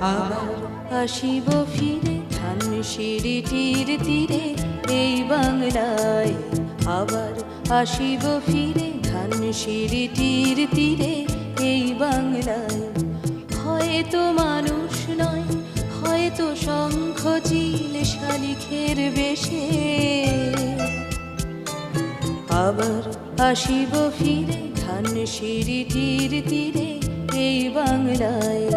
আবার আসিব ফিরে ধানসিঁড়িটির তীরে এই বাংলায়। আবার আসিব ফিরে ধানসিঁড়িটির তীরে এই বাংলায়। হয়তো মানুষ নয়, হয়তো শঙ্খ চিল শালিখের বেশে। আবার আসিব ফিরে ধানসিঁড়িটির তীরে এই বাংলায়।